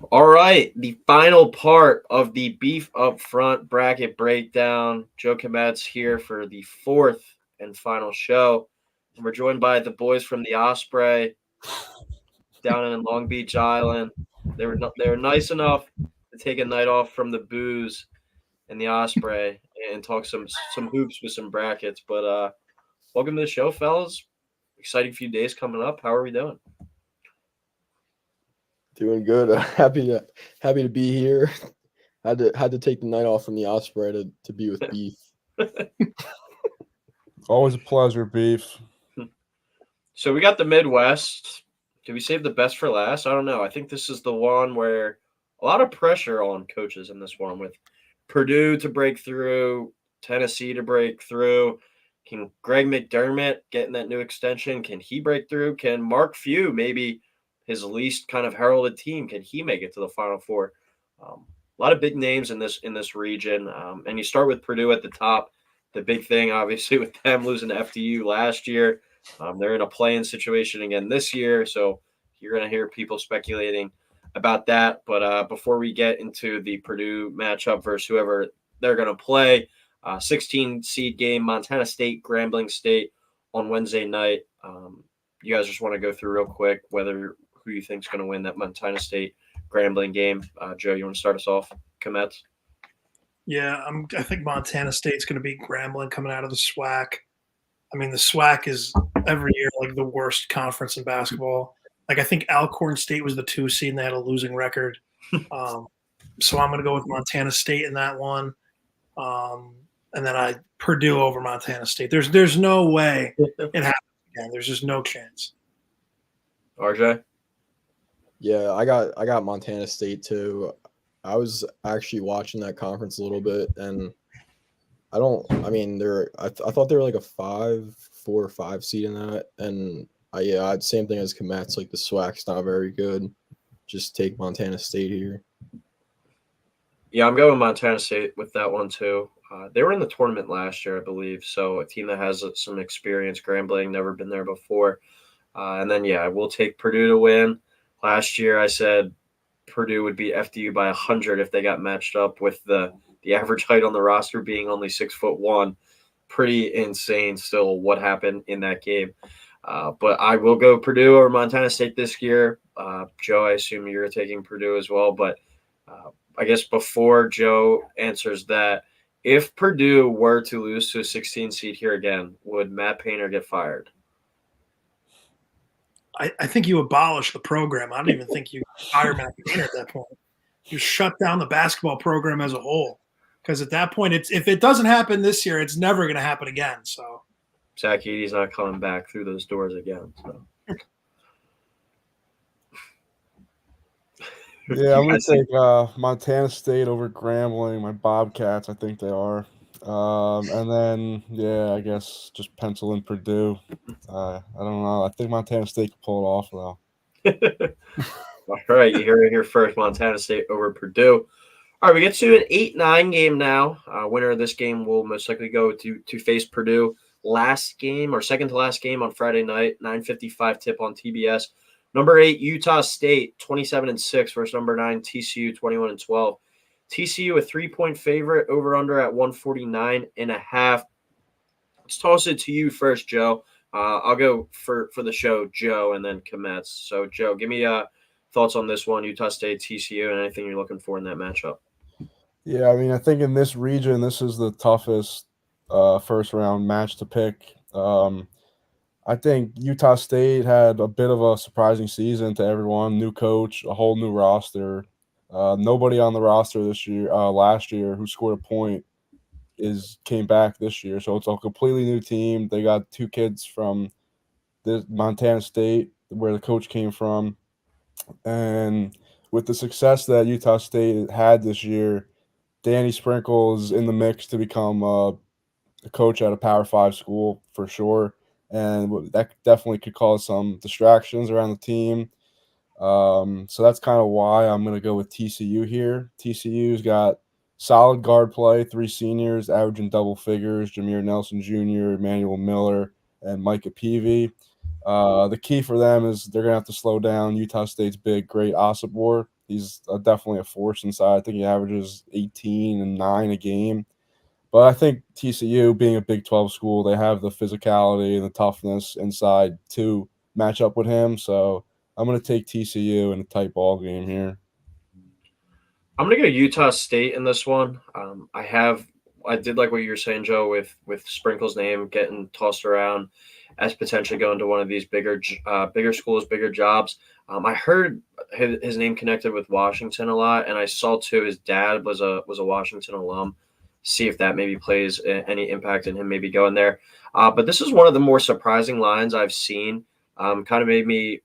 All right, the final part of the Beef Up Front bracket breakdown. Joe Kometz here for the fourth and final show. And we're joined by the boys from the Osprey down in Long Beach Island. They were nice enough to take a night off from the booze and the Osprey and talk some hoops with some brackets. But welcome to the show, fellas. Exciting few days coming up. How are we doing? Doing good. Happy to be here. Had to take the night off from the Osprey to be with Beef. Always a pleasure, Beef. So we got the Midwest. Did we save the best for last? I don't know. I think this is the one where a lot of pressure on coaches in this one with Purdue to break through, Tennessee to break through. Can Greg McDermott get in that new extension? Can he break through? Can Mark Few, maybe his least kind of heralded team, can he make it to the Final Four? A lot of big names in this region, and you start with Purdue at the top. The big thing, obviously, with them losing to FDU last year, they're in a play-in situation again this year, so you're going to hear people speculating about that. But before we get into the Purdue matchup versus whoever they're going to play, 16 seed game, Montana State, Grambling State on Wednesday night. You guys just want to go through real quick who you think is going to win that Montana State Grambling game. Joe, you want to start us off? Kometz? Yeah, I think Montana State's going to beat Grambling coming out of the SWAC. I mean, the SWAC is every year like the worst conference in basketball. Like I think Alcorn State was the 2 seed and they had a losing record. So I'm going to go with Montana State in that one. And then Purdue over Montana State. There's no way it happens again. There's just no chance. RJ? Yeah, I got Montana State too. I was actually watching that conference a little bit, and I thought they were like a 4 or 5 seed in that, and same thing as Kometz. Like the SWAC's not very good. Just take Montana State here. Yeah, I'm going Montana State with that one too. They were in the tournament last year, I believe. So a team that has some experience, Grambling, never been there before. And then, I will take Purdue to win. Last year, I said Purdue would beat FDU by 100 if they got matched up with the average height on the roster being only 6'1". Pretty insane still what happened in that game. But I will go Purdue or Montana State this year. Joe, I assume you're taking Purdue as well. But I guess before Joe answers that, if Purdue were to lose to a 16 seed here again, would Matt Painter get fired? I think you abolish the program. I don't even think you fire Matt Painter at that point. You shut down the basketball program as a whole. Because at that point, if it doesn't happen this year, it's never going to happen again. So Zach Edey's not coming back through those doors again. So. Yeah, I'm going to take Montana State over Grambling. My Bobcats, I think they are. And then, I guess just pencil in Purdue. I don't know. I think Montana State can pull it off, though. All right, you hear it here first. Montana State over Purdue. All right, we get to an 8-9 game now. Winner of this game will most likely go to face Purdue. Last game or second to last game on Friday night, 9:55 tip on TBS. Number 8, Utah State, 27-6 versus number 9, TCU, 21-12. TCU a 3-point favorite, over under at 149.5. Let's toss it to you first, Joe. I'll go for the show, Joe, and then Kometz. So, Joe, give me thoughts on this one, Utah State, TCU, and anything you're looking for in that matchup. Yeah, I mean, I think in this region, this is the toughest first-round match to pick. I think Utah State had a bit of a surprising season to everyone. New coach, a whole new roster. Nobody on the roster last year who scored a point came back this year. So it's a completely new team. They got 2 kids from the Montana State, where the coach came from. And with the success that Utah State had this year, Danny Sprinkle is in the mix to become a coach at a Power 5 school for sure. And that definitely could cause some distractions around the team. So that's kind of why I'm going to go with TCU here. TCU's got solid guard play, 3 seniors averaging double figures, Jameer Nelson Jr., Emmanuel Miller, and Micah Peavy. The key for them is they're going to have to slow down Utah State's big, great Osipor, He's definitely a force inside. I think he averages 18 and 9 a game. But I think TCU, being a Big 12 school, they have the physicality and the toughness inside to match up with him. So I'm going to take TCU in a tight ball game here. I'm gonna go Utah State in this one. I did like what you were saying, Joe, with Sprinkle's name getting tossed around as potentially going to one of these bigger schools, bigger jobs. I heard his name connected with Washington a lot, and I saw too his dad was a Washington alum. See if that maybe plays any impact in him maybe going there. But this is one of the more surprising lines I've seen. Kind of made me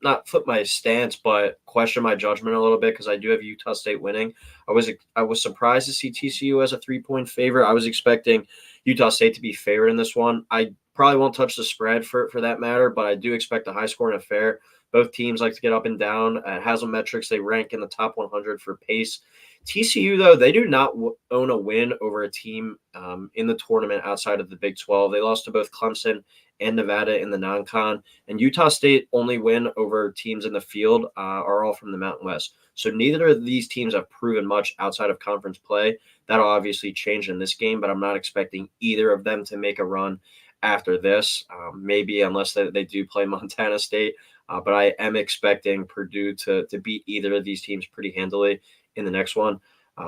not flip my stance, but question my judgment a little bit because I do have Utah State winning. I was surprised to see TCU as a 3-point favorite. I was expecting Utah State to be favored in this one. I probably won't touch the spread for that matter, but I do expect a high scoring affair. Both teams like to get up and down. Haslametrics, they rank in the top 100 for pace. TCU, though, they do not own a win over a team in the tournament outside of the Big 12. They lost to both Clemson and Nevada in the non-con. And Utah State only win over teams in the field are all from the Mountain West. So neither of these teams have proven much outside of conference play. That'll obviously change in this game, but I'm not expecting either of them to make a run after this, maybe unless they do play Montana State. But I am expecting Purdue to beat either of these teams pretty handily in the next one.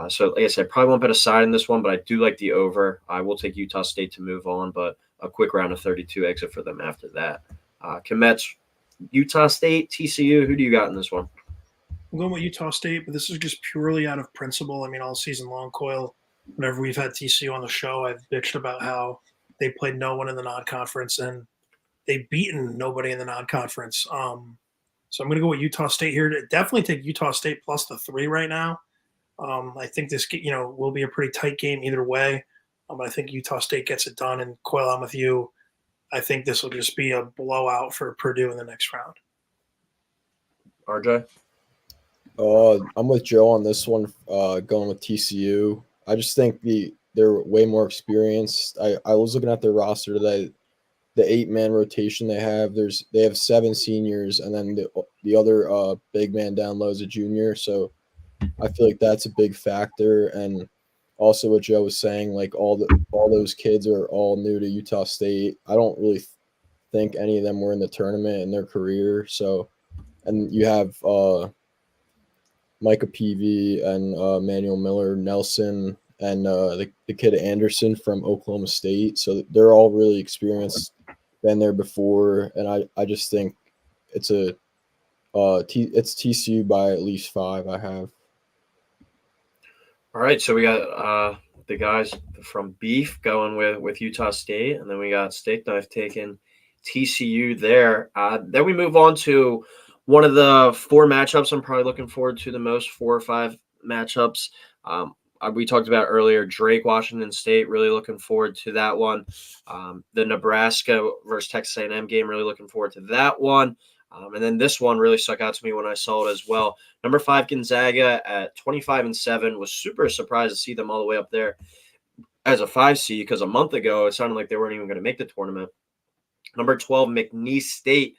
So like I said, probably won't bet a side in this one, but I do like the over. I will take Utah State to move on, but a quick round of 32 exit for them after that. Kometz, Utah State, TCU, who do you got in this one? I'm going with Utah State, but this is just purely out of principle. I mean, all season long, Coyle, whenever we've had TCU on the show, I've bitched about how they played no one in the non-conference and they've beaten nobody in the non-conference. So I'm going to go with Utah State here. Definitely take Utah State plus the 3 right now. I think this, will be a pretty tight game either way. I think Utah State gets it done. And Coyle, I'm with you. I think this will just be a blowout for Purdue in the next round. RJ? I'm with Joe on this one, going with TCU. I just think they're way more experienced. I was looking at their roster today. The 8-man rotation they have 7 seniors, and then the other big man down low is a junior. So I feel like that's a big factor. And also what Joe was saying, like all those kids are all new to Utah State. I don't really think any of them were in the tournament in their career. So, and you have Micah Peavy and Manuel Miller, Nelson, and the kid Anderson from Oklahoma State. So they're all really experienced, been there before, and I just think it's it's TCU by at least 5. I have. All right, so we got the guys from Beef going with Utah State, and then we got Steak Knife taking TCU there. Then we move on to one of the 4 matchups I'm probably looking forward to the most, 4 or 5 matchups. We talked about earlier, Drake, Washington State, really looking forward to that one. The Nebraska versus Texas A&M game, really looking forward to that one. And then this one really stuck out to me when I saw it as well. Number 5 Gonzaga at 25-7 was super surprised to see them all the way up there as a 5 seed because a month ago it sounded like they weren't even going to make the tournament. Number 12 McNeese State,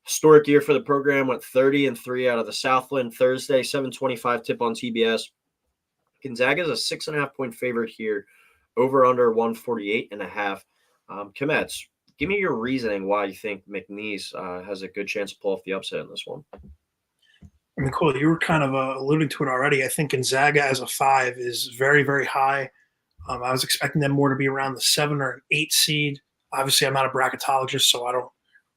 historic year for the program, went 30-3 out of the Southland Thursday, 7:25 tip on TBS. Gonzaga is a 6.5-point favorite here, over under 148.5. Kometz, give me your reasoning why you think McNeese has a good chance to pull off the upset in this one. I mean, cool. You were kind of alluding to it already. I think Gonzaga as a 5 is very, very high. I was expecting them more to be around the 7 or 8 seed. Obviously, I'm not a bracketologist, so I don't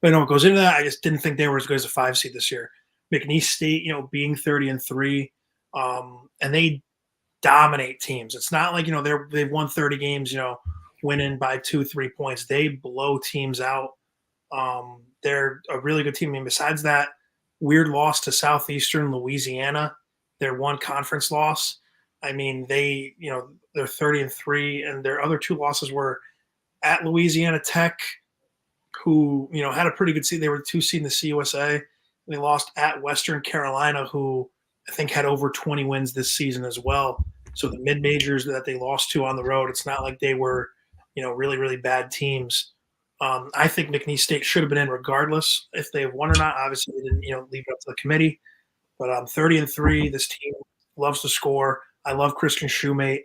really know what goes into that. I just didn't think they were as good as a 5 seed this year. McNeese State, being 30-3, and they dominate teams. It's not like, they've won 30 games, winning by 2-3 points. They blow teams out. They're a really good team. I mean, besides that weird loss to Southeastern Louisiana, their one conference loss, I mean, they're 30-3, and their other 2 losses were at Louisiana Tech, who, had a pretty good season. They were 2 seed in the CUSA. They lost at Western Carolina, who I think had over 20 wins this season as well. So the mid-majors that they lost to on the road, it's not like they were, really, really bad teams. I think McNeese State should have been in regardless if they have won or not. Obviously, they didn't, leave it up to the committee. But 30-3. This team loves to score. I love Christian Shoemate,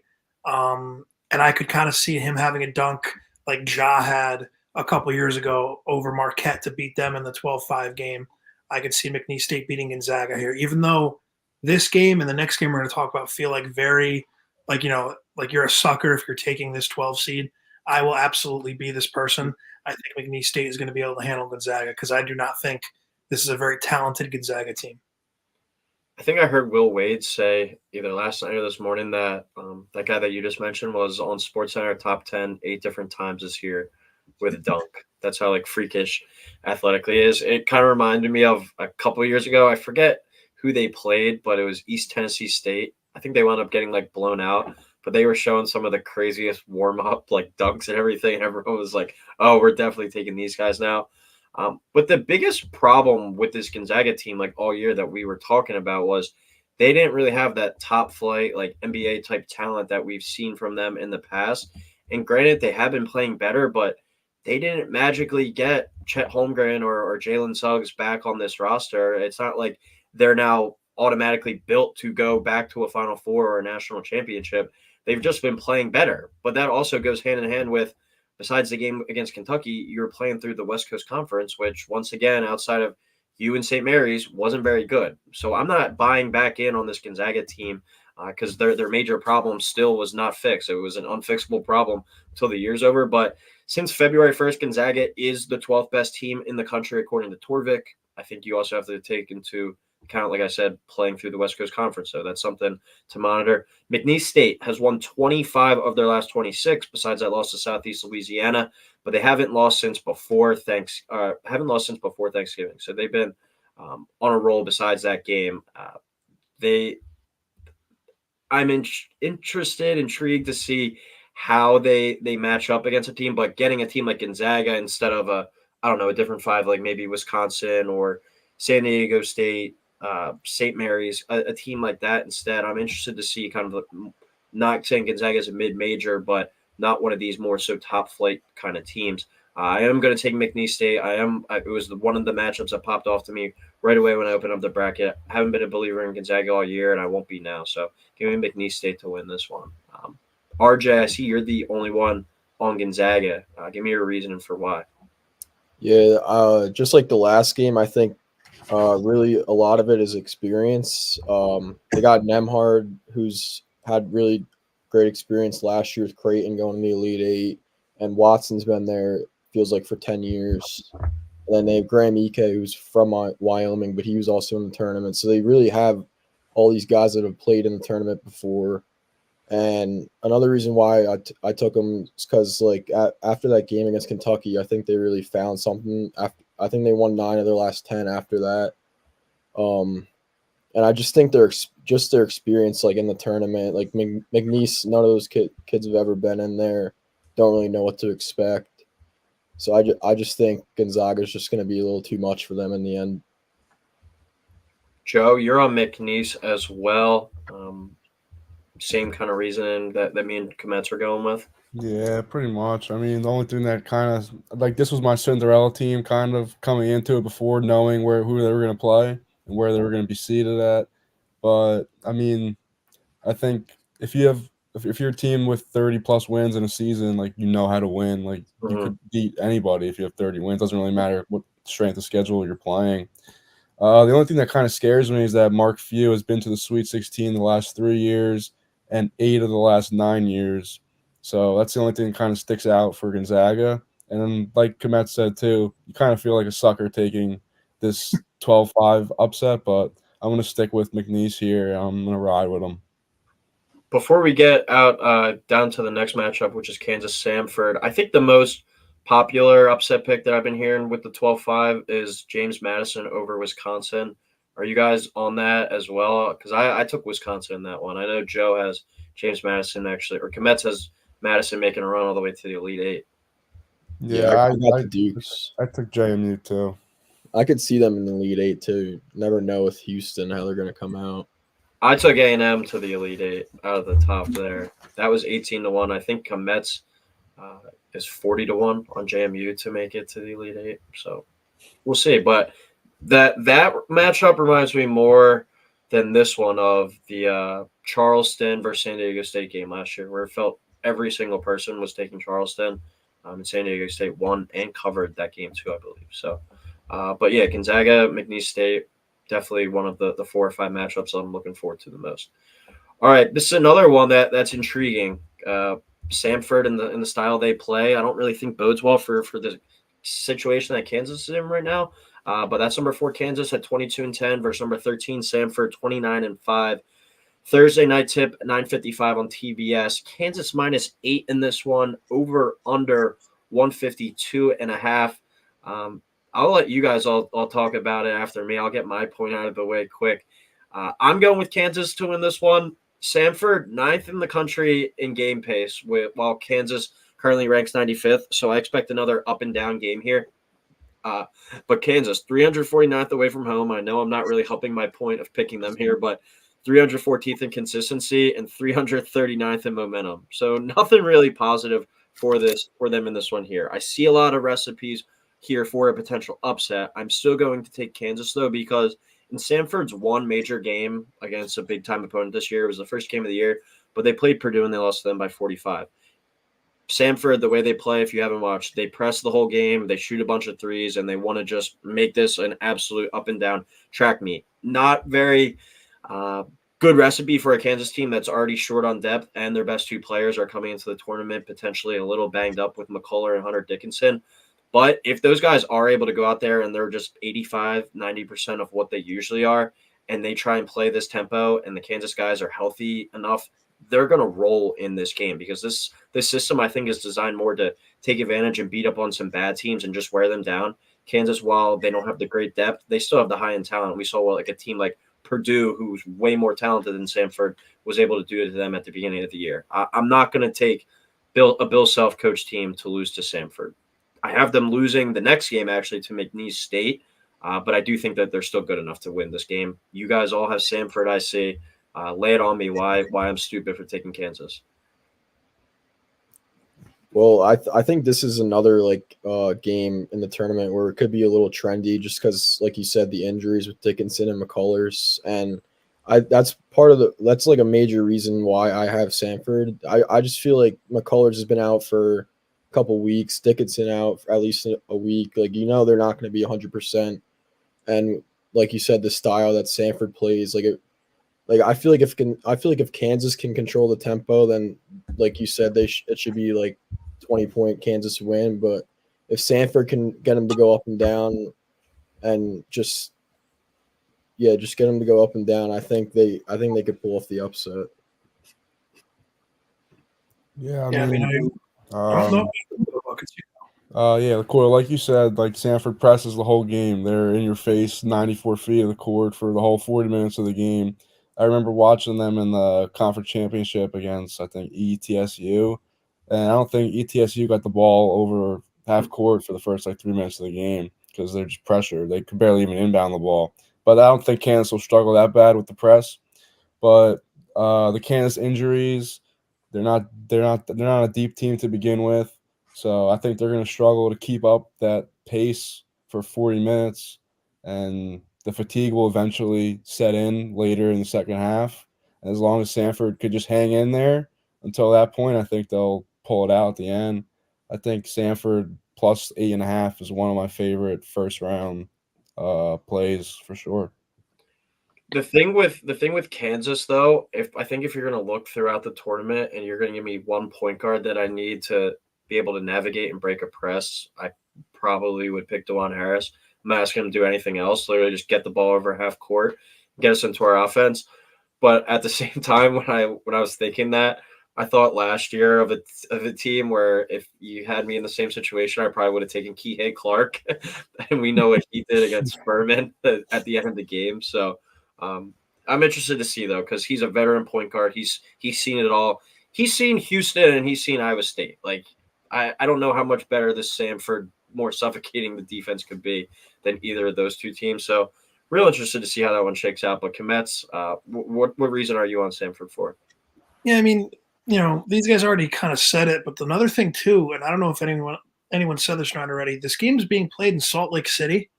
and I could kind of see him having a dunk like Ja had a couple years ago over Marquette to beat them in the 12-5 game. I could see McNeese State beating Gonzaga here, even though this game and the next game we're going to talk about feel like very, like, like you're a sucker if you're taking this 12 seed. I will absolutely be this person. I think McNeese State is going to be able to handle Gonzaga because I do not think this is a very talented Gonzaga team. I think I heard Will Wade say either last night or this morning that that guy that you just mentioned was on SportsCenter top 10 8 different times this year with a dunk. That's how like freakish athletically is. It kind of reminded me of a couple of years ago. I forget who they played, but it was East Tennessee State. I think they wound up getting like blown out, but they were showing some of the craziest warm up like dunks and everything. And everyone was like, "Oh, we're definitely taking these guys now." But the biggest problem with this Gonzaga team, like all year that we were talking about, was they didn't really have that top flight, like NBA type talent that we've seen from them in the past. And granted, they have been playing better, but they didn't magically get Chet Holmgren or Jalen Suggs back on this roster. It's not like they're now automatically built to go back to a Final Four or a national championship. They've just been playing better. But that also goes hand in hand with, besides the game against Kentucky, you're playing through the West Coast Conference, which once again, outside of you and St. Mary's, wasn't very good. So I'm not buying back in on this Gonzaga team because their major problem still was not fixed. It was an unfixable problem until the year's over. But since February 1st, Gonzaga is the 12th best team in the country, according to Torvik. I think you also have to take into account, like I said, playing through the West Coast Conference. So that's something to monitor. McNeese State has won 25 of their last 26, besides that loss to Southeast Louisiana, but they haven't lost since before Thanksgiving. So they've been on a roll besides that game. I'm interested, intrigued to see how they match up against a team, but getting a team like Gonzaga instead of a different five, like maybe Wisconsin or San Diego State, St. Mary's, a team like that instead. I'm interested to see kind of not saying Gonzaga is a mid-major, but not one of these more so top flight kind of teams. I am going to take McNeese State. It was one of the matchups that popped off to me right away when I opened up the bracket. I haven't been a believer in Gonzaga all year, and I won't be now. So give me McNeese State to win this one. RJ, I see you're the only one on Gonzaga. Give me your reasoning for why. Yeah, just like the last game, I think really a lot of it is experience. They got Nemhard, who's had really great experience last year with Creighton going to the Elite Eight, and Watson's been there, feels like, for 10 years. And then they have Graham Ike, who's from Wyoming, but he was also in the tournament. So they really have all these guys that have played in the tournament before. And another reason why I took them is because, like, after that game against Kentucky, I think they really found something. I think they won 9 of their last 10 after that. And I just think their experience, like, in the tournament, like McNeese, none of those kids have ever been in there, don't really know what to expect. So I just think Gonzaga is just going to be a little too much for them in the end. Joe, you're on McNeese as well. Same kind of reasoning that me and Komets are going with. Yeah, pretty much. I mean, the only thing that kind of, like, this was my Cinderella team kind of coming into it before knowing who they were going to play and where they were going to be seated at. But I mean, I think if you're a team with 30 plus wins in a season, like, you know how to win. Like, you could beat anybody if you have 30 wins. Doesn't really matter what strength of schedule you're playing. The only thing that kind of scares me is that Mark Few has been to the Sweet 16 the last 3 years and 8 of the last 9 years. So that's the only thing that kind of sticks out for Gonzaga. And then, like Komet said too, you kind of feel like a sucker taking this 12-5 upset, but I'm going to stick with McNeese here. I'm going to ride with them. Before we get out down to the next matchup, which is Kansas-Samford, I think the most popular upset pick that I've been hearing with the 12-5 is James Madison over Wisconsin. Are you guys on that as well? Because I took Wisconsin in that one. I know Joe has James Madison actually, or Komets has Madison making a run all the way to the Elite Eight. Yeah, I got the Dukes. I took JMU too. I could see them in the Elite Eight too. Never know with Houston how they're going to come out. I took A&M to the Elite Eight out of the top there. That was 18-1. I think Komets is 40-1 on JMU to make it to the Elite Eight. So we'll see. But that matchup reminds me more than this one of the Charleston versus San Diego State game last year, where it felt every single person was taking Charleston. And San Diego State won and covered that game too, I believe. So, but yeah, Gonzaga, McNeese State, definitely one of the 4 or 5 matchups I'm looking forward to the most. All right, this is another one that's intriguing. Samford and the style they play, I don't really think bodes well for the situation that Kansas is in right now. But that's number 4 Kansas at 22-10 versus number 13 Samford 29-5. Thursday night tip 9:55 on TBS. Kansas -8 in this one. Over under 152.5. I'll let you guys all talk about it after me. I'll get my point out of the way quick. I'm going with Kansas to win this one. Samford, 9th in the country in game pace, while Kansas currently ranks 95th. So I expect another up and down game here. But Kansas, 349th away from home. I know I'm not really helping my point of picking them here, but 314th in consistency and 339th in momentum. So nothing really positive for them in this one here. I see a lot of recipes here for a potential upset. I'm still going to take Kansas, though, because in Samford's one major game against a big-time opponent this year, it was the first game of the year, but they played Purdue and they lost to them by 45. Samford, the way they play, if you haven't watched, they press the whole game, they shoot a bunch of threes, and they want to just make this an absolute up-and-down track meet. Not very good recipe for a Kansas team that's already short on depth, and their best 2 players are coming into the tournament potentially a little banged up with McCullough and Hunter Dickinson. But if those guys are able to go out there and they're just 85, 90% of what they usually are, and they try and play this tempo, and the Kansas guys are healthy enough, they're going to roll in this game, because this system, I think, is designed more to take advantage and beat up on some bad teams and just wear them down. Kansas, while they don't have the great depth, they still have the high-end talent. We saw like a team like Purdue, who's way more talented than Samford, was able to do it to them at the beginning of the year. I'm not going to take a Bill Self-coached team to lose to Samford. I have them losing the next game, actually, to McNeese State, but I do think that they're still good enough to win this game. You guys all have Samford, I see. Lay it on me why I'm stupid for taking Kansas. Well, I think this is another game in the tournament where it could be a little trendy, just because, like you said, the injuries with Dickinson and McCullers, and that's like a major reason why I have Samford. I just feel like McCullers has been out for a couple weeks, Dickinson out for at least a week. Like, they're not going to be 100%, and like you said, the style that Samford plays, I feel like if Kansas can control the tempo, then like you said, it should be like 20-point Kansas win. But if Samford can get them to go up and down, and just get them to go up and down, I think they could pull off the upset. Yeah, I don't know. Yeah, cool. Like you said, like Samford presses the whole game. They're in your face, 94 feet of the court for the whole 40 minutes of the game. I remember watching them in the conference championship against, I think, ETSU. And I don't think ETSU got the ball over half court for the first 3 minutes of the game because they're just pressured. They could barely even inbound the ball. But I don't think Kansas will struggle that bad with the press. But the Kansas injuries, they're not a deep team to begin with. So I think they're going to struggle to keep up that pace for 40 minutes, and the fatigue will eventually set in later in the second half. And as long as Samford could just hang in there until that point, I think they'll pull it out at the end. I think Samford plus 8.5 is one of my favorite first round plays for sure. The thing with Kansas, though, if you're going to look throughout the tournament and you're going to give me one point guard that I need to be able to navigate and break a press, I probably would pick DeJuan Harris. I'm not asking him to do anything else. Literally just get the ball over half court, get us into our offense. But at the same time, when I was thinking that, I thought last year of a team where if you had me in the same situation, I probably would have taken Kihei Clark, and we know what he did against Furman at the end of the game. So I'm interested to see, though, because he's a veteran point guard. He's seen it all. He's seen Houston and he's seen Iowa State. Like, I don't know how much better this Samford, more suffocating the defense could be than either of those two teams. So real interested to see how that one shakes out. But Kometz, what reason are you on Samford for? Yeah, I mean, these guys already kind of said it, but another thing too, and I don't know if anyone said this or not already, this game is being played in Salt Lake City.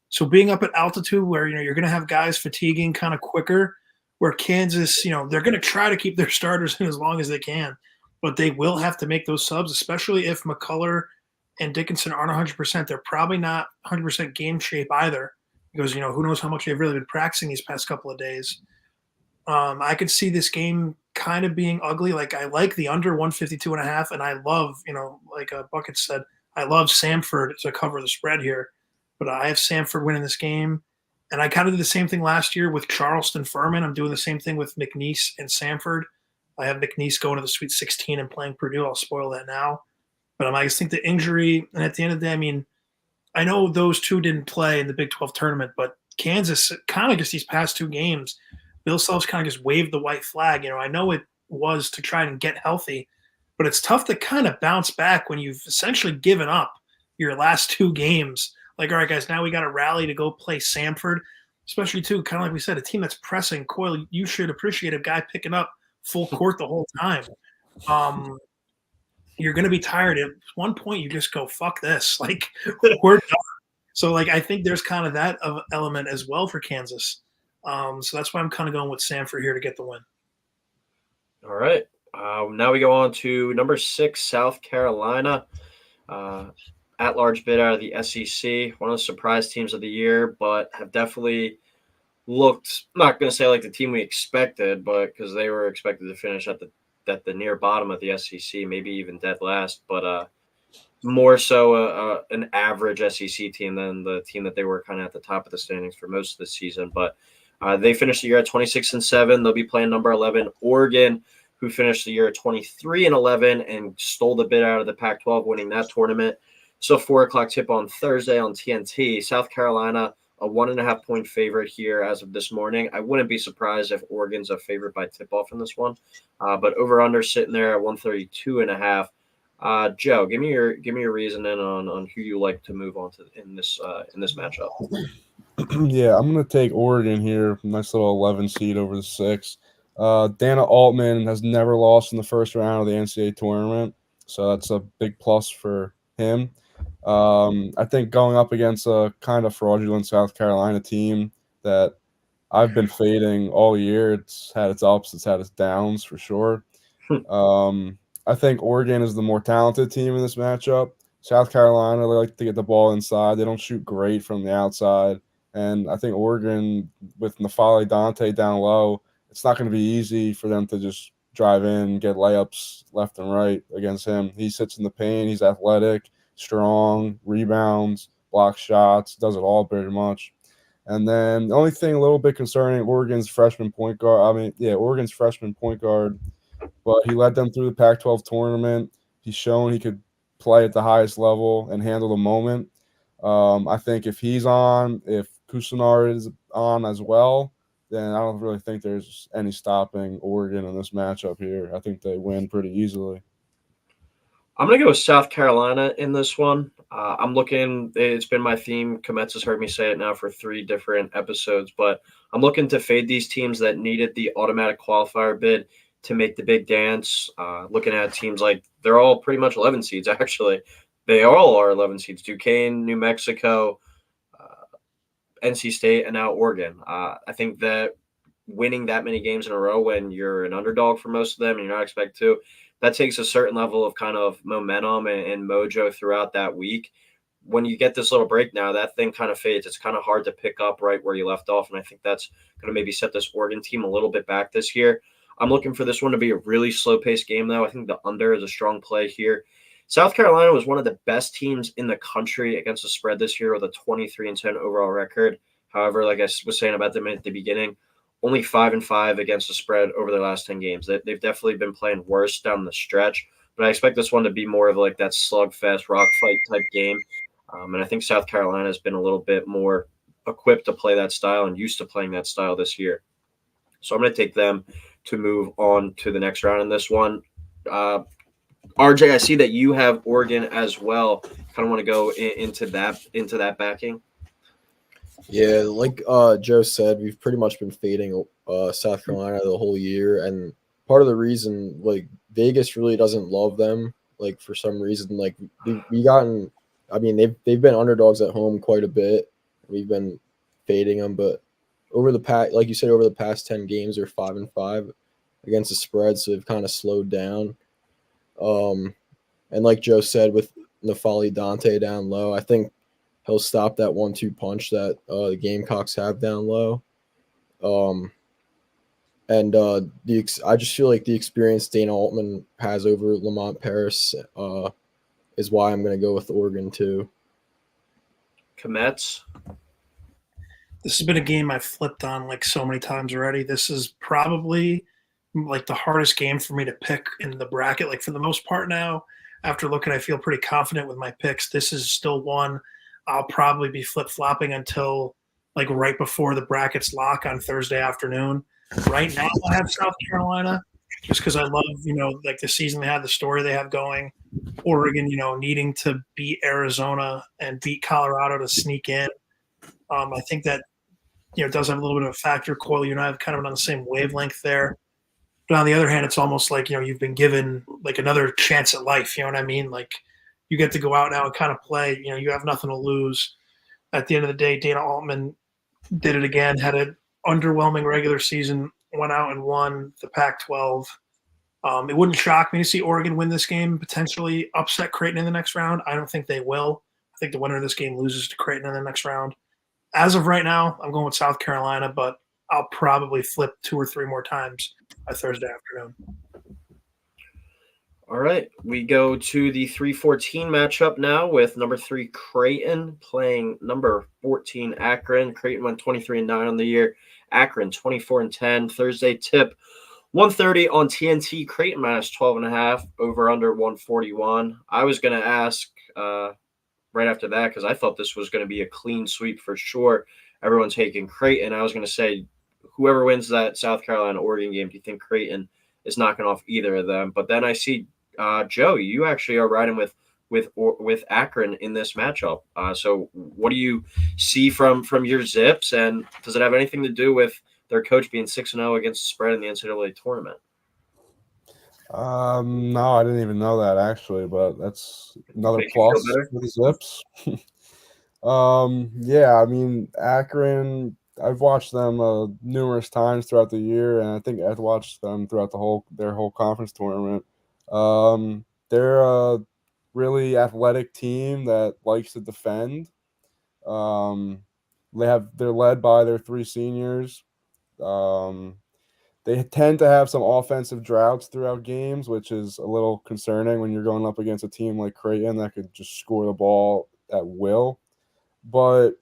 So being up at altitude where, you're going to have guys fatiguing kind of quicker, where Kansas, they're going to try to keep their starters in as long as they can, but they will have to make those subs, especially if McCullough and Dickinson aren't 100%. They're probably not 100% game shape either because, who knows how much they've really been practicing these past couple of days. I could see this game kind of being ugly. Like, I like the under 152.5, and I love, like Bucket said, I love Samford to cover the spread here, but I have Samford winning this game. And I kind of did the same thing last year with Charleston Furman. I'm doing the same thing with McNeese and Samford. I have McNeese going to the Sweet 16 and playing Purdue. I'll spoil that now. But I just think the injury, and at the end of the day, I know those two didn't play in the Big 12 tournament, but Kansas kind of just these past two games, Bill Self's kind of just waved the white flag. I know it was to try and get healthy, but it's tough to kind of bounce back when you've essentially given up your last two games. Like, all right, guys, now we got to rally to go play Samford, especially, too, kind of like we said, a team that's pressing. Coyle, you should appreciate a guy picking up full court the whole time. You're going to be tired. At one point, you just go, fuck this. Like, we're done. So, I think there's kind of that element as well for Kansas. So that's why I'm kind of going with Samford here to get the win. All right. Now we go on to number 6, South Carolina. At-large bid out of the SEC, one of the surprise teams of the year, but have definitely looked, I'm not going to say like the team we expected, but because they were expected to finish at the near bottom of the SEC, maybe even dead last, but more so an average SEC team than the team that they were kind of at the top of the standings for most of the season. But they finished the year at 26-7. They'll be playing number 11 Oregon, who finished the year at 23-11 and stole the bid out of the Pac-12, winning that tournament. So 4:00 tip on Thursday on TNT. South Carolina, a 1.5-point favorite here as of this morning. I wouldn't be surprised if Oregon's a favorite by tip-off in this one. But over/under sitting there at 132.5. Joe, give me your reasoning on who you like to move on to in this matchup. Yeah, I'm gonna take Oregon here. Nice little 11 seed over the 6. Dana Altman has never lost in the first round of the NCAA tournament, so that's a big plus for him. I think going up against a kind of fraudulent South Carolina team that I've been fading all year. It's had its ups, it's had its downs for sure. I think Oregon is the more talented team in this matchup. South Carolina, they like to get the ball inside. They don't shoot great from the outside. And I think Oregon, with N'Faly Dante down low, it's not going to be easy for them to just drive in, get layups left and right against him. He sits in the paint. He's athletic, strong, rebounds, blocks shots, does it all pretty much. And then the only thing a little bit concerning, Oregon's freshman point guard, but he led them through the Pac-12 tournament. He's shown he could play at the highest level and handle the moment. I think if he's on, if Cousineau is on as well, then I don't really think there's any stopping Oregon in this matchup here. I think they win pretty easily. I'm going to go with South Carolina in this one. I'm looking – it's been my theme. Kometz has heard me say it now for 3 different episodes, but I'm looking to fade these teams that needed the automatic qualifier bid to make the big dance. Looking at teams like – they're all pretty much 11 seeds, actually. They all are 11 seeds. Duquesne, New Mexico, NC State, and now Oregon. I think that winning that many games in a row when you're an underdog for most of them and you're not expected to – that takes a certain level of kind of momentum and mojo throughout that week. When you get this little break now, that thing kind of fades. It's kind of hard to pick up right where you left off, and I think that's going to maybe set this Oregon team a little bit back this year. I'm looking for this one to be a really slow-paced game, though. I think the under is a strong play here. South Carolina was one of the best teams in the country against the spread this year with a 23-10 overall record. However, like I was saying about them at the beginning, only 5-5 against the spread over their last 10 games. They've definitely been playing worse down the stretch, but I expect this one to be more of like that slugfest, rock fight type game. And I think South Carolina has been a little bit more equipped to play that style and used to playing that style this year. So I'm going to take them to move on to the next round in this one. RJ, I see that you have Oregon as well. Kind of want to go into that backing. Yeah, like Joe said, we've pretty much been fading South Carolina the whole year, and part of the reason, like, Vegas really doesn't love them, like, for some reason. Like, they've been underdogs at home quite a bit. We've been fading them, but over the past, like you said, over the past 10 games, they're 5-5 against the spread, so they've kind of slowed down. And like Joe said, with Nafali Dante down low, I think he'll stop that 1-2 punch that the Gamecocks have down low. And I just feel like the experience Dana Altman has over Lamont Paris is why I'm going to go with Oregon too. Comets. This has been a game I've flipped on like so many times already. This is probably like the hardest game for me to pick in the bracket. Like for the most part now, after looking, I feel pretty confident with my picks. This is still one I'll probably be flip-flopping until like right before the brackets lock on Thursday afternoon. Right now I have South Carolina just because I love, like the season they had, the story they have going. Oregon, needing to beat Arizona and beat Colorado to sneak in. I think that does have a little bit of a factor. Coyle, you and I have kind of on the same wavelength there. But on the other hand, it's almost like, you've been given like another chance at life. You know what I mean? Like you get to go out now and kind of play. You have nothing to lose. At the end of the day, Dana Altman did it again, had an underwhelming regular season, went out and won the Pac-12. It wouldn't shock me to see Oregon win this game, potentially upset Creighton in the next round. I don't think they will. I think the winner of this game loses to Creighton in the next round. As of right now, I'm going with South Carolina, but I'll probably flip 2 or 3 more times by Thursday afternoon. All right, we go to the 3-14 matchup now with number 3 Creighton playing number 14 Akron. Creighton went 23-9 on the year. Akron 24-10. Thursday tip 1:30 on TNT. Creighton minus 12.5. Over under 141. I was going to ask right after that because I thought this was going to be a clean sweep for sure. Everyone taking Creighton. I was going to say whoever wins that South Carolina Oregon game, do you think Creighton is knocking off either of them? But then I see Joe, you actually are riding with Akron in this matchup. So what do you see from your Zips, and does it have anything to do with their coach being 6-0 against the spread in the NCAA tournament? No, I didn't even know that actually, but that's another Make you plus feel better? for the Zips. Yeah, I mean Akron. I've watched them numerous times throughout the year, and I think I've watched them throughout their whole conference tournament. They're a really athletic team that likes to defend. They're led by their 3 seniors. They tend to have some offensive droughts throughout games, which is a little concerning when you're going up against a team like Creighton that could just score the ball at will. But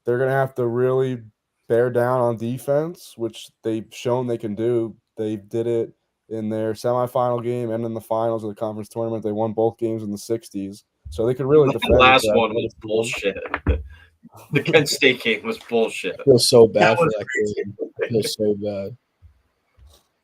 they're going to have to really bear down on defense, which they've shown they can do. They did it in their semifinal game and in the finals of the conference tournament. They won both games in the 60s. So they could really defend. The last one was bullshit. The Kent State game was bullshit. I feel so bad That for was that kid. I feel so bad.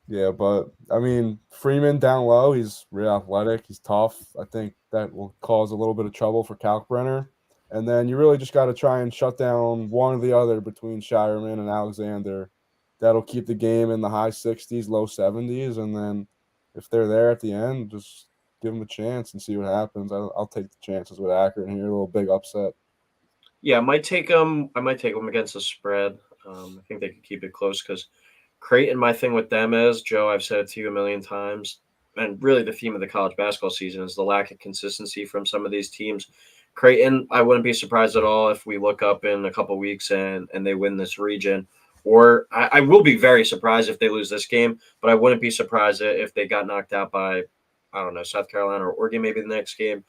Yeah, but I mean, Freeman down low, he's real athletic. He's tough. I think that will cause a little bit of trouble for Kalkbrenner. And then you really just got to try and shut down one or the other between Shireman and Alexander. That'll keep the game in the high 60s, low 70s. And then if they're there at the end, just give them a chance and see what happens. I'll take the chances with Akron here, a little big upset. Yeah, I might take them against the spread. I think they could keep it close because Creighton, my thing with them is, Joe, I've said it to you a million times, and really the theme of the college basketball season is the lack of consistency from some of these teams. Creighton, I wouldn't be surprised at all if we look up in a couple weeks and they win this region. Or I will be very surprised if they lose this game, but I wouldn't be surprised if they got knocked out by, I don't know, South Carolina or Oregon maybe the next game,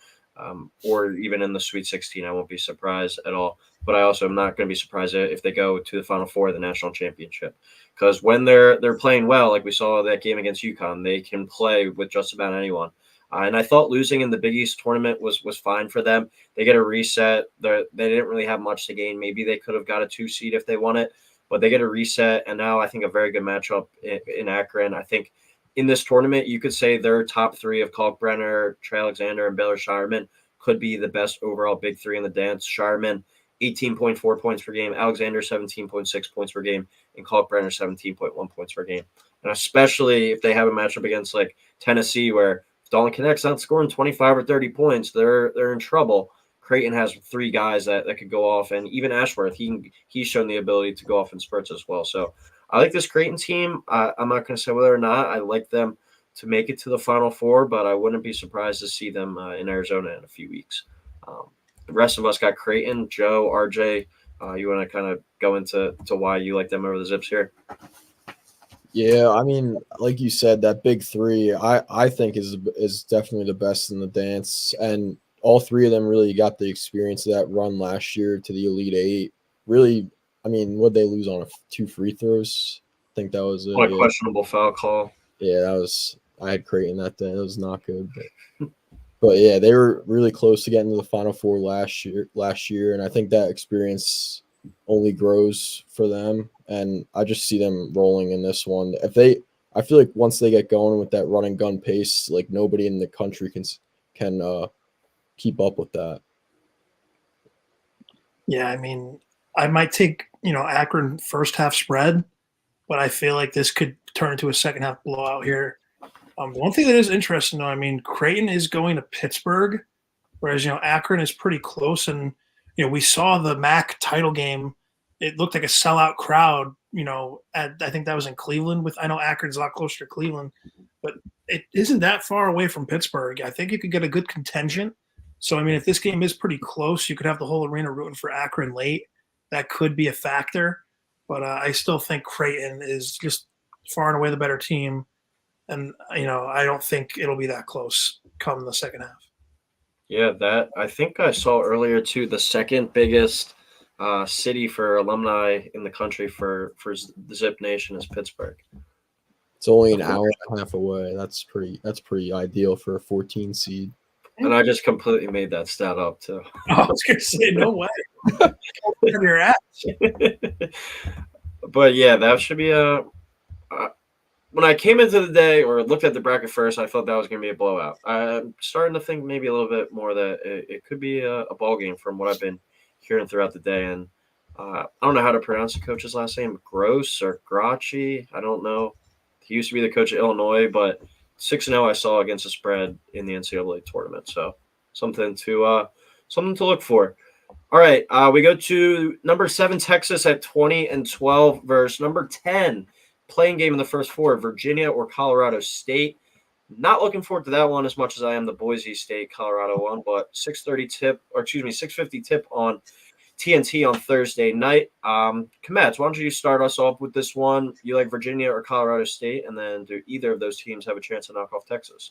or even in the Sweet 16. I won't be surprised at all. But I also am not going to be surprised if they go to the Final Four of the national championship. Because when they're playing well, like we saw that game against UConn, they can play with just about anyone. And I thought losing in the Big East tournament was fine for them. They get a reset. They didn't really have much to gain. Maybe they could have got a 2 seed if they won it, but they get a reset. And now I think a very good matchup in Akron. I think in this tournament, you could say their top 3 of Kalkbrenner, Trey Alexander, and Baylor Shireman could be the best overall big 3 in the dance. Shireman, 18.4 points per game. Alexander, 17.6 points per game. And Kalkbrenner, 17.1 points per game. And especially if they have a matchup against like Tennessee where Dalton Connect's not scoring 25 or 30 points, they're in trouble. Creighton has 3 guys that could go off, and even Ashworth, he's shown the ability to go off in spurts as well. So I like this Creighton team. I'm not going to say whether or not I like them to make it to the Final Four, but I wouldn't be surprised to see them in Arizona in a few weeks. The rest of us got Creighton, Joe, RJ. You want to kind of go into why you like them over the Zips here? Yeah, I mean, like you said, that big three, I think is definitely the best in the dance, and all 3 of them really got the experience of that run last year to the Elite Eight. Really, I mean, would they lose on 2 free throws? I think that was it. What a questionable foul call. Yeah, that was. I had Creighton that day. It was not good, but yeah, they were really close to getting to the Final Four last year, and I think that experience only grows for them. And I just see them rolling in this one. I feel like once they get going with that run and gun pace, like nobody in the country can keep up with that. Yeah, I mean, I might take Akron first half spread, but I feel like this could turn into a second half blowout here. One thing that is interesting, though, I mean, Creighton is going to Pittsburgh, whereas Akron is pretty close, and we saw the MAC title game. It looked like a sellout crowd. I think that was in Cleveland. I know Akron's a lot closer to Cleveland, but it isn't that far away from Pittsburgh. I think you could get a good contingent. So I mean, if this game is pretty close, you could have the whole arena rooting for Akron late. That could be a factor, but I still think Creighton is just far and away the better team. And, I don't think it'll be that close come the second half. Yeah, that I think I saw earlier too. The second biggest city for alumni in the country for the Zip Nation is Pittsburgh. It's only an hour and a half away. That's pretty ideal for a 14 seed. And I just completely made that stat up too. I was going to say, no way. Your ass. But yeah, that should be when I came into the day or looked at the bracket first, I thought that was going to be a blowout. I'm starting to think maybe a little bit more that it could be a ball game from what I've been hearing throughout the day. And I don't know how to pronounce the coach's last name, Gross or Gracci. I don't know. He used to be the coach of Illinois, but 6-0 I saw against the spread in the NCAA tournament. So something to look for. All right, we go to number 7 Texas at 20-12 versus number 10. Playing game in the first 4, Virginia or Colorado State. Not looking forward to that one as much as I am the Boise State Colorado one, but 6:50 tip on TNT on Thursday night. Kamats, why don't you start us off with this one? You like Virginia or Colorado State, and then do either of those teams have a chance to knock off Texas?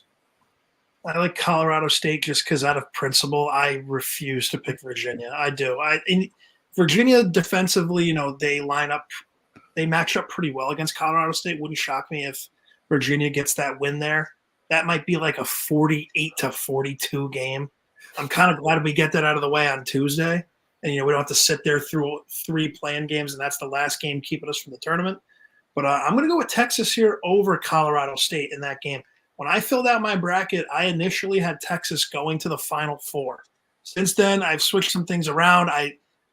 I like Colorado State just because out of principle, I refuse to pick Virginia. I do. In Virginia defensively, they match up pretty well against Colorado State. Wouldn't shock me if Virginia gets that win there. That might be like a 48-42 game. I'm kind of glad we get that out of the way on Tuesday. And, we don't have to sit there through 3 playing games, and that's the last game keeping us from the tournament. But I'm going to go with Texas here over Colorado State in that game. When I filled out my bracket, I initially had Texas going to the Final Four. Since then, I've switched some things around.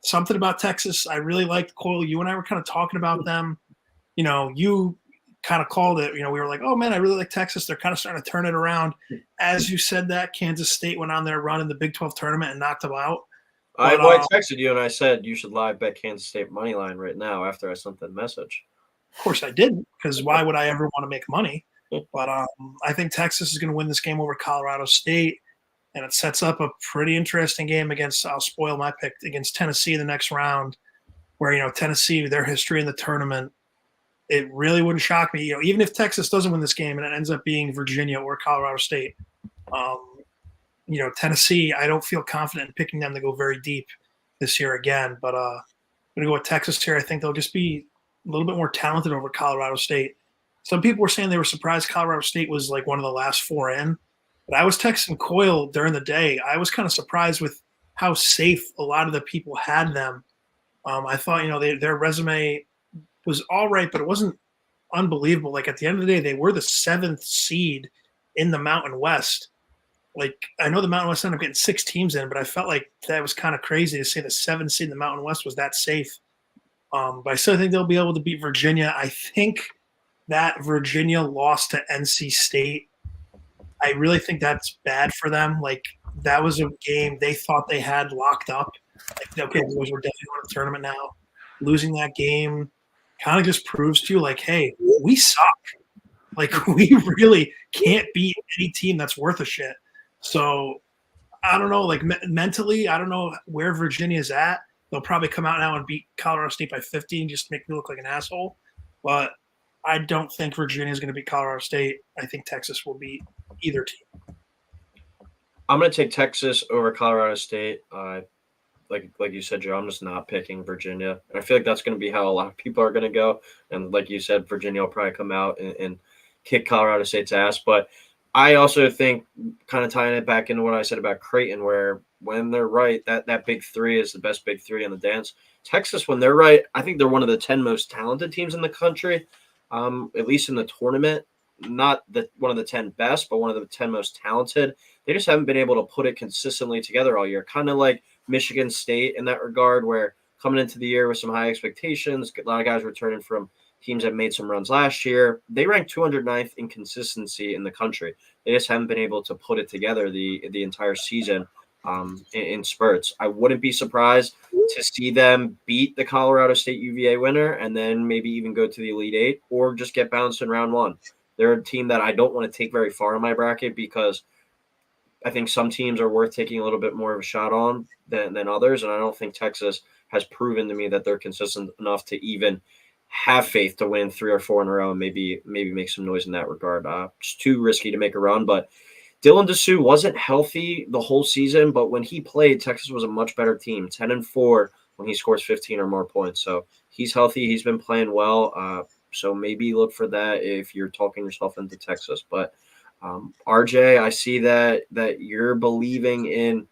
Something about Texas I really liked. Coyle, you and I were kind of talking about them. You kind of called it. We were like, oh, man, I really like Texas. They're kind of starting to turn it around. As you said that, Kansas State went on their run in the Big 12 tournament and knocked them out. I texted you and I said you should live bet Kansas State money line right now after I sent that message. Of course I didn't, because why would I ever want to make money? But I think Texas is going to win this game over Colorado State. And it sets up a pretty interesting game I'll spoil my pick, against Tennessee in the next round, where, Tennessee, their history in the tournament, it really wouldn't shock me. Even if Texas doesn't win this game and it ends up being Virginia or Colorado State, Tennessee, I don't feel confident in picking them to go very deep this year again. But I'm going to go with Texas here. I think they'll just be a little bit more talented over Colorado State. Some people were saying they were surprised Colorado State was like one of the last 4 in. But I was texting Coyle during the day. I was kind of surprised with how safe a lot of the people had them. I thought, their resume was all right, but it wasn't unbelievable. Like, at the end of the day, they were the 7th seed in the Mountain West. Like, I know the Mountain West ended up getting 6 teams in, but I felt like that was kind of crazy to say the 7th seed in the Mountain West was that safe. But I still think they'll be able to beat Virginia. I think that Virginia lost to NC State. I really think that's bad for them. Like, that was a game they thought they had locked up. Like, okay, boys, we're definitely going to the tournament now. Losing that game kind of just proves to you, like, hey, we suck. Like, we really can't beat any team that's worth a shit. So I don't know, like mentally, I don't know where Virginia's at. They'll probably come out now and beat Colorado State by 15 just to make me look like an asshole. But I don't think Virginia is going to beat Colorado State. I think Texas will beat either team. I'm going to take Texas over Colorado State. Like you said, Joe, I'm just not picking Virginia. And I feel like that's going to be how a lot of people are going to go. And like you said, Virginia will probably come out and kick Colorado State's ass. But I also think, kind of tying it back into what I said about Creighton, where when they're right, that big three is the best big three in the dance. Texas, when they're right, I think they're one of the 10 most talented teams in the country, at least in the tournament. Not one of the 10 best, but one of the 10 most talented. They just haven't been able to put it consistently together all year. Kind of like Michigan State in that regard, where coming into the year with some high expectations, a lot of guys returning from teams that made some runs last year. They ranked 209th in consistency in the country. They just haven't been able to put it together the entire season in spurts. I wouldn't be surprised to see them beat the Colorado State UVA winner and then maybe even go to the Elite Eight or just get bounced in round one. They're a team that I don't want to take very far in my bracket because I think some teams are worth taking a little bit more of a shot on than others. And I don't think Texas has proven to me that they're consistent enough to even have faith to win 3 or 4 in a row and maybe make some noise in that regard. It's too risky to make a run, but Dylan Dessou wasn't healthy the whole season, but when he played, Texas was a much better team, 10-4 when he scores 15 or more points. So he's healthy. He's been playing well. So maybe look for that if you're talking yourself into Texas. But RJ, I see that you're believing in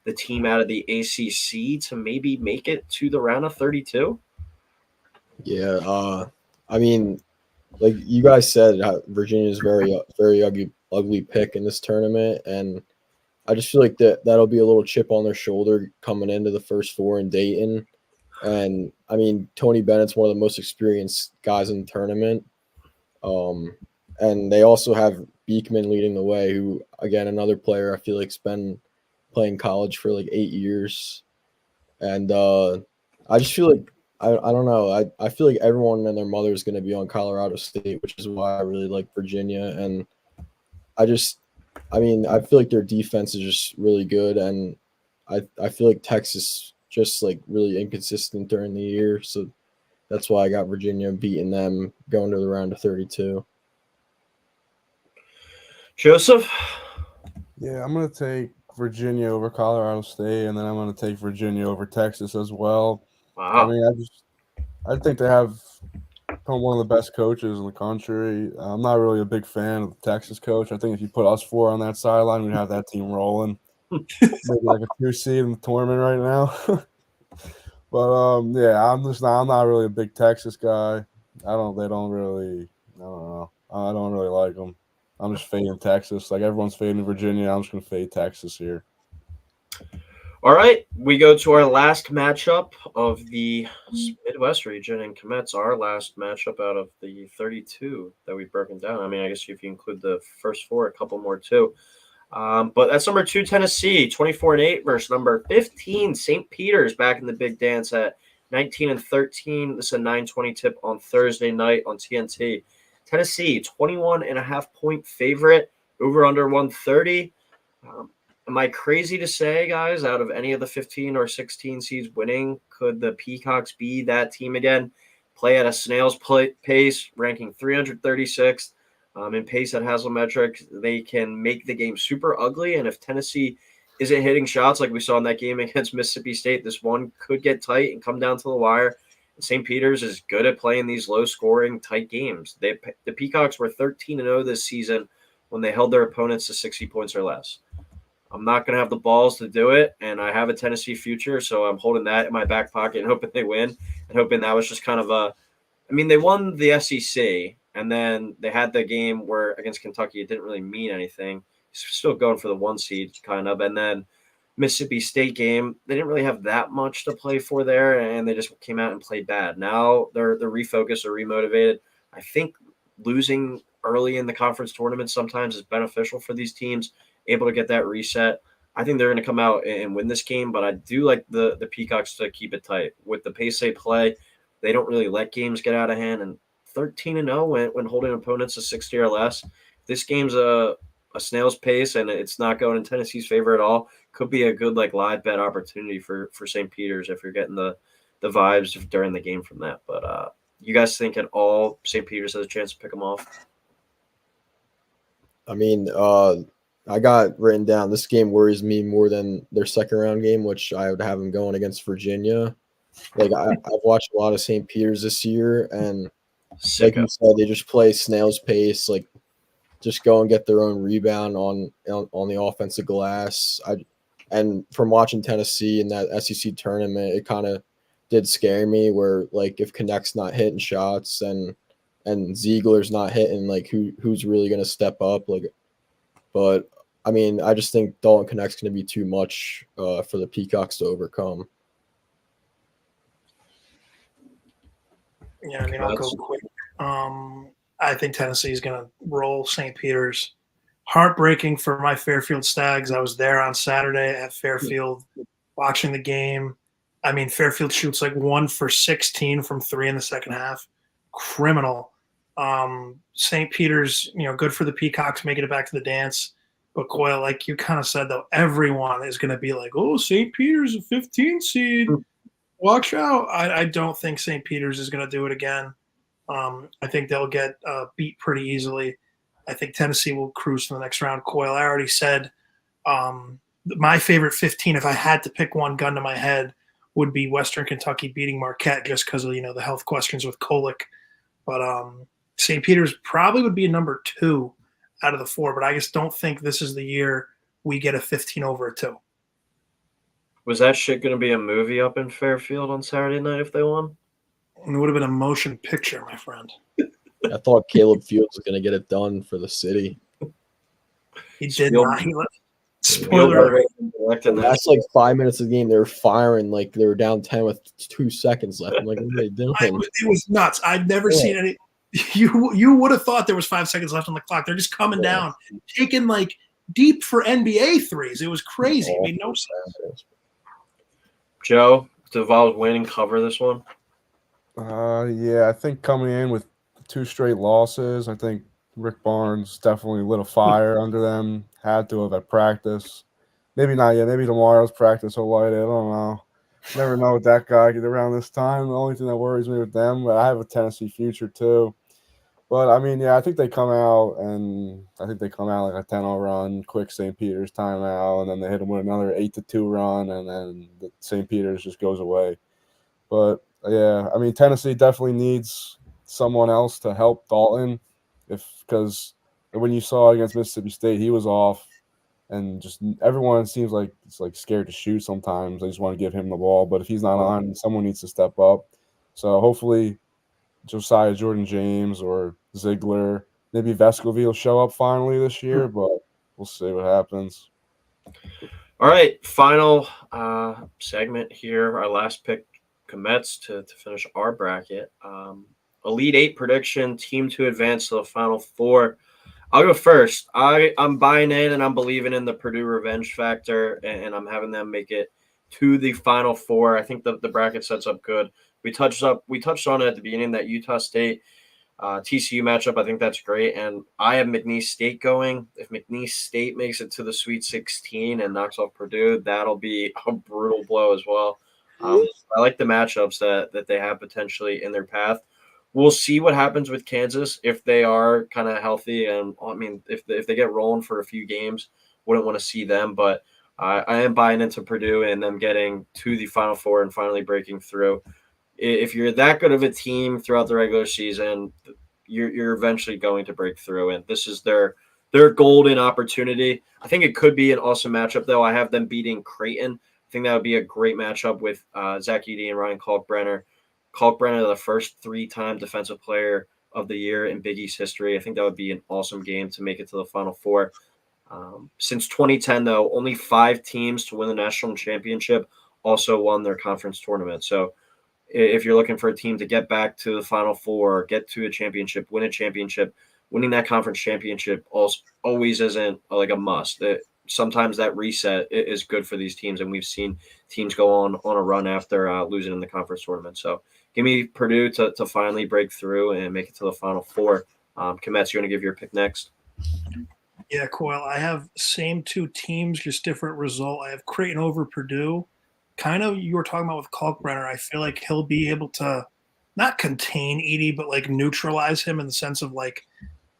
the team out of the ACC to maybe make it to the round of 32. Yeah, I mean, like you guys said, Virginia's very ugly pick in this tournament, and I just feel like that'll be a little chip on their shoulder coming into the first 4 in Dayton. And I mean, Tony Bennett's one of the most experienced guys in the tournament. And they also have Beekman leading the way, who, again, another player I feel like's been playing college for like 8 years. And I just feel like, I don't know, I feel like everyone and their mother is going to be on Colorado State, which is why I really like Virginia. And I feel like their defense is just really good. And I feel like Texas just like really inconsistent during the year. So that's why I got Virginia beating them going to the round of 32. Joseph? Yeah, I'm going to take Virginia over Colorado State, and then I'm going to take Virginia over Texas as well. Wow. I mean, I think they have one of the best coaches in the country. I'm not really a big fan of the Texas coach. I think if you put us 4 on that sideline, we'd have that team rolling. Maybe like a 2 seed in the tournament right now. But yeah, I'm not really a big Texas guy. I don't really like them. I'm just fading Texas. Like everyone's fading Virginia. I'm just gonna fade Texas here. All right, we go to our last matchup of the Midwest region, and Komet's our last matchup out of the 32 that we've broken down. I mean, I guess if you include the first 4, a couple more too. But that's number 2 Tennessee, 24-8 versus number 15 St. Peter's back in the big dance at 19-13. This is a 9:20 tip on Thursday night on TNT. Tennessee, 21.5-point favorite, over under 130. Am I crazy to say, guys, out of any of the 15 or 16 seeds winning, could the Peacocks be that team again? Play at a snail's pace, ranking 336th. In pace at Haslametric, they can make the game super ugly. And if Tennessee isn't hitting shots like we saw in that game against Mississippi State, this one could get tight and come down to the wire. St. Peter's is good at playing these low-scoring, tight games. The Peacocks were 13-0 this season when they held their opponents to 60 points or less. I'm not going to have the balls to do it, and I have a Tennessee future, so I'm holding that in my back pocket and hoping they win, and hoping that was just kind of a – I mean, they won the SEC, and then they had the game where against Kentucky it didn't really mean anything. Still going for the 1 seed, kind of, and then Mississippi State game, they didn't really have that much to play for there, and they just came out and played bad. Now they're refocused or remotivated. I think losing early in the conference tournament sometimes is beneficial for these teams, able to get that reset. I think they're going to come out and win this game, but I do like the Peacocks to keep it tight. With the pace they play, they don't really let games get out of hand, and 13-0 when holding opponents to 60 or less. This game's a snail's pace, and it's not going in Tennessee's favor at all. Could be a good live bet opportunity for St. Peter's if you're getting the vibes during the game from that. But you guys think at all St. Peter's has a chance to pick them off? I mean, I got written down. This game worries me more than their second round game, which I would have them going against Virginia. I've watched a lot of St. Peter's this year, and like you said, they just play snail's pace. Just go and get their own rebound on the offensive glass. And from watching Tennessee in that SEC tournament, it kind of did scare me. Where if Connect's not hitting shots and Ziegler's not hitting, who's really gonna step up? But I mean, I just think Dalton Connect's gonna be too much for the Peacocks to overcome. Yeah, I mean, I'll go quick. I think Tennessee is going to roll St. Peter's. Heartbreaking for my Fairfield Stags. I was there on Saturday at Fairfield watching the game. I mean, Fairfield shoots 1 for 16 from 3 in the second half. Criminal. St. Peter's, good for the Peacocks making it back to the dance. But Coyle, like you kind of said, though, everyone is going to be like, oh, St. Peter's a 15 seed. Watch out. I don't think St. Peter's is going to do it again. I think they'll get beat pretty easily. I think Tennessee will cruise to the next round. Coyle, I already said my favorite 15, if I had to pick one gun to my head, would be Western Kentucky beating Marquette just because of, the health questions with Kolick. But St. Peter's probably would be a number 2 out of the 4, but I just don't think this is the year we get a 15 over a 2. Was that shit going to be a movie up in Fairfield on Saturday night if they won? It would have been a motion picture, my friend. I thought Caleb Fields was going to get it done for the city. He did not. Spoiler alert. That's 5 minutes of the game. They were firing they were down 10 with 2 seconds left. I'm like, what are they doing? It was nuts. I've never seen any. You would have thought there was 5 seconds left on the clock. They're just coming down, taking deep for NBA threes. It was crazy. It made no sense. Joe, the Vols win and cover this one? Yeah, I think coming in with 2 straight losses, I think Rick Barnes definitely lit a fire under them. Had to have at practice. Maybe not yet. Maybe tomorrow's practice will light it. I don't know. Never know with that guy around this time. The only thing that worries me with them, but I have a Tennessee future too. But I mean, yeah, I think they come out like a 10-0 run, quick St. Peter's timeout, and then they hit them with another 8-2 run, and then the St. Peter's just goes away. But yeah, I mean, Tennessee definitely needs someone else to help Dalton, because when you saw against Mississippi State, he was off, and just everyone seems like it's scared to shoot sometimes. They just want to give him the ball, but if he's not on, someone needs to step up. So hopefully Josiah Jordan-James or Ziegler, maybe Vescovy will show up finally this year, but we'll see what happens. All right, final segment here. Our last pick commits to finish our bracket. Elite 8 prediction, team to advance to the Final Four. I'll go first. I'm buying in and I'm believing in the Purdue revenge factor, and I'm having them make it to the Final Four. I think the bracket sets up good. We touched on it at the beginning, that Utah State TCU matchup. I think that's great, and I have McNeese State going. If McNeese State makes it to the Sweet 16 and knocks off Purdue, that'll be a brutal blow as well. I like the matchups that they have potentially in their path. We'll see what happens with Kansas if they are kind of healthy, and I mean if they get rolling for a few games, wouldn't want to see them. But I am buying into Purdue and them getting to the Final Four and finally breaking through. If you're that good of a team throughout the regular season, you're eventually going to break through, and this is their golden opportunity. I think it could be an awesome matchup, though. I have them beating Creighton. I think that would be a great matchup with Zach Edey and Ryan Kalkbrenner. Kalkbrenner, the first 3-time Defensive Player of the Year in Big East history. I think that would be an awesome game to make it to the Final Four. Since 2010, though, only 5 teams to win the national championship also won their conference tournament. So if you're looking for a team to get back to the Final Four, get to a championship, win a championship, winning that conference championship always isn't a must. sometimes that reset is good for these teams, and we've seen teams go on a run after losing in the conference tournament. So give me Purdue to finally break through and make it to the Final Four. Kometz, you want to give your pick next? Yeah, Coyle. I have same two teams, just different result. I have Creighton over Purdue. Kind of you were talking about with Kalkbrenner. I feel like he'll be able to not contain Edey, but like neutralize him in the sense of like,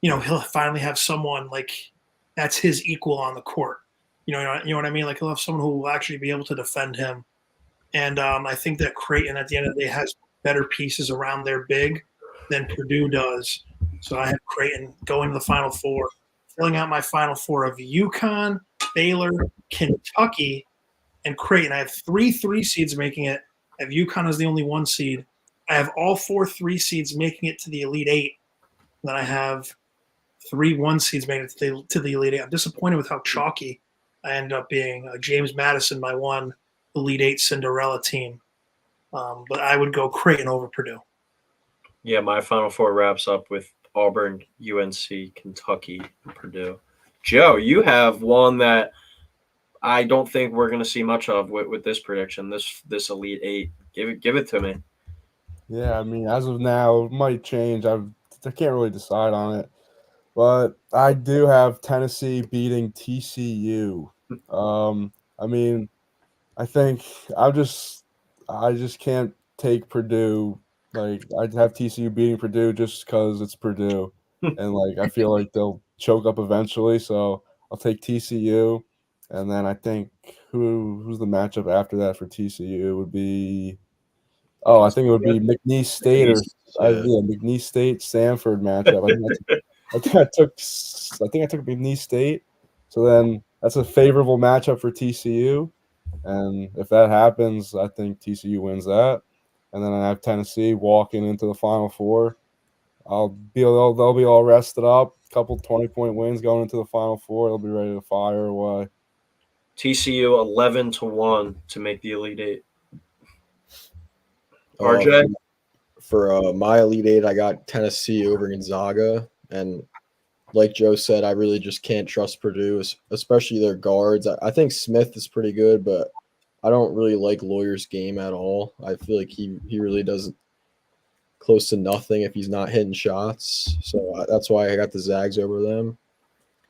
he'll finally have someone like that's his equal on the court. You know what I mean? Like he'll have someone who will actually be able to defend him. And I think that Creighton at the end of the day has better pieces around their big than Purdue does. So I have Creighton going to the Final Four. Filling out my Final Four of UConn, Baylor, Kentucky, and Creighton. I have 3 seeds making it. I have UConn as the only 1 seed. I have all 4 3 seeds making it to the Elite Eight. Then I have 3 1 seeds making it to the Elite Eight. I'm disappointed with how chalky I end up being. James Madison, my 1 Elite Eight Cinderella team. But I would go Creighton over Purdue. Yeah, my Final Four wraps up with Auburn, UNC, Kentucky, and Purdue. Joe, you have one that I don't think we're going to see much of with this prediction, this Elite Eight. Give it to me. Yeah, I mean, as of now, it might change. I can't really decide on it, but I do have Tennessee beating TCU. I mean, I think I just can't take Purdue. Like I'd have TCU beating Purdue just because it's Purdue, and like I feel like they'll choke up eventually. So I'll take TCU, and then I think who's the matchup after that for TCU would be. Oh, I think it would be McNeese State McNeese State Stanford matchup. I think I took McNeese State. So then that's a favorable matchup for TCU. And if that happens, I think TCU wins that. And then I have Tennessee walking into the Final Four. They'll be all rested up. A couple 20-point wins going into the Final Four. They'll be ready to fire away. TCU 11-1 to make the Elite Eight. RJ? For my Elite Eight, I got Tennessee over Gonzaga. And like Joe said, I really just can't trust Purdue, especially their guards. I think Smith is pretty good, but I don't really like Lawyer's game at all. I feel like he really does close to nothing if he's not hitting shots. So that's why I got the Zags over them.